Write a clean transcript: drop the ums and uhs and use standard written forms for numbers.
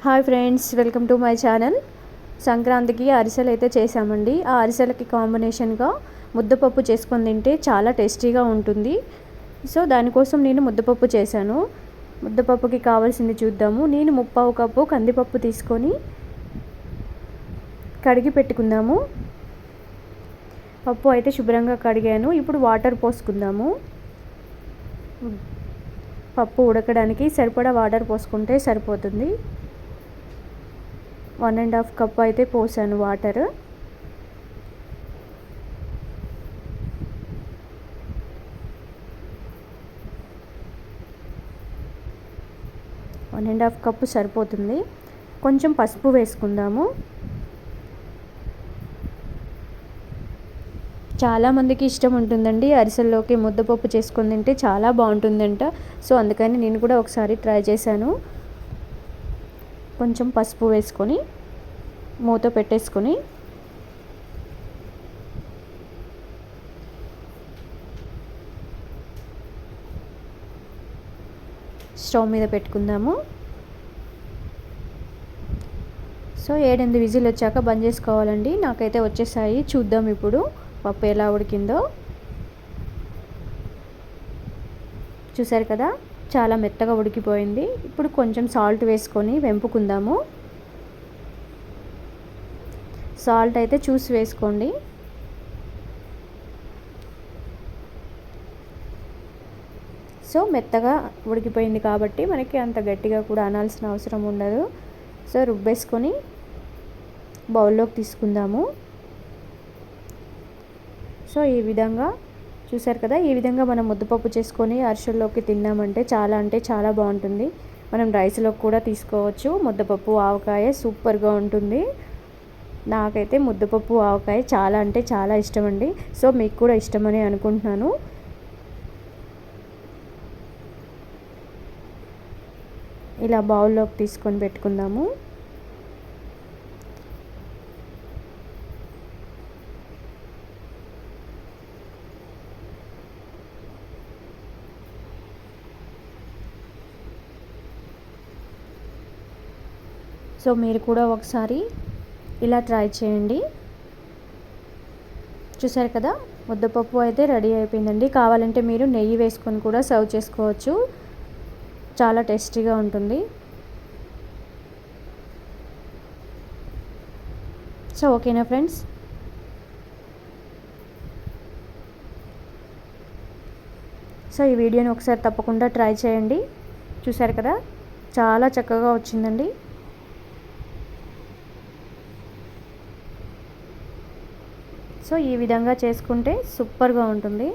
Hi friends, welcome to my channel. సంక్రాంతికి అరిసెలు అయితే చేసామండి. ఆ అరిసెలకి కాంబినేషన్గా ముద్దపప్పు చేసుకొని తింటే చాలా టేస్టీగా ఉంటుంది. సో దానికోసం నేను ముద్దపప్పు చేశాను. ముద్దపప్పుకి కావాల్సింది చూద్దాము. నేను 1/4 కప్పు కందిపప్పు తీసుకొని కడిగి పెట్టుకుందాము. పప్పు అయితే శుభ్రంగా కడిగాను. ఇప్పుడు వాటర్ పోసుకుందాము. పప్పు ఉడకడానికి సరిపడా వాటర్ పోసుకుంటే సరిపోతుంది. 1.5 కప్ అయితే పోసాను water. One and half cup సరిపోతుంది. కొంచెం పసుపు వేసుకుందాము. చాలామందికి ఇష్టం ఉంటుందండి అరిసెల్లోకి ముద్దపప్పు చేసుకొని తింటే చాలా బాగుంటుందంట. సో అందుకని నేను కూడా ఒకసారి ట్రై చేశాను. కొంచెం పసుపు వేసుకొని మూత పెట్టేసుకొని స్టవ్ మీద పెట్టుకుందాము. సో 7-8 విజిల్ వచ్చాక బంద్ చేసుకోవాలండి. నాకైతే వచ్చేసాయి. చూద్దాం ఇప్పుడు పప్పు ఎలా ఉడికిందో. చూసారు కదా, చాలా మెత్తగా ఉడికిపోయింది. ఇప్పుడు కొంచెం సాల్ట్ వేసుకొని వెంపుకుందాము. సాల్ట్ అయితే చూసి వేసుకోండి. సో మెత్తగా ఉడికిపోయింది కాబట్టి మనకి అంత గట్టిగా కూడా అనాల్సిన అవసరం ఉండదు. సో రుబ్బేసుకొని బౌల్లోకి తీసుకుందాము. సో ఈ విధంగా చూసారు కదా, ఈ విధంగా మనం ముద్దపప్పు చేసుకొని అరిసెల్లోకి తిన్నామంటే చాలా అంటే చాలా బాగుంటుంది. మనం రైస్లోకి కూడా తీసుకోవచ్చు. ముద్దపప్పు ఆవకాయ సూపర్గా ఉంటుంది. నాకైతే ముద్దపప్పు ఆవకాయ చాలా అంటే చాలా ఇష్టం అండి. సో మీకు కూడా ఇష్టమని అనుకుంటున్నాను. ఇలా బౌల్లోకి తీసుకొని పెట్టుకుందాము. సో మీరు కూడా ఒకసారి ఇలా ట్రై చేయండి. చూసారు కదా, ముద్దపప్పు అయితే రెడీ అయిపోయిందండి. కావాలంటే మీరు నెయ్యి వేసుకొని కూడా సర్వ్ చేసుకోవచ్చు. చాలా టేస్టీగా ఉంటుంది. సో ఓకేనా ఫ్రెండ్స్. సో ఈ వీడియోని ఒకసారి తప్పకుండా ట్రై చేయండి. చూసారు కదా, చాలా చక్కగా వచ్చిందండి. సో ఈ విధంగా చేసుకుంటే సూపర్గా ఉంటుంది.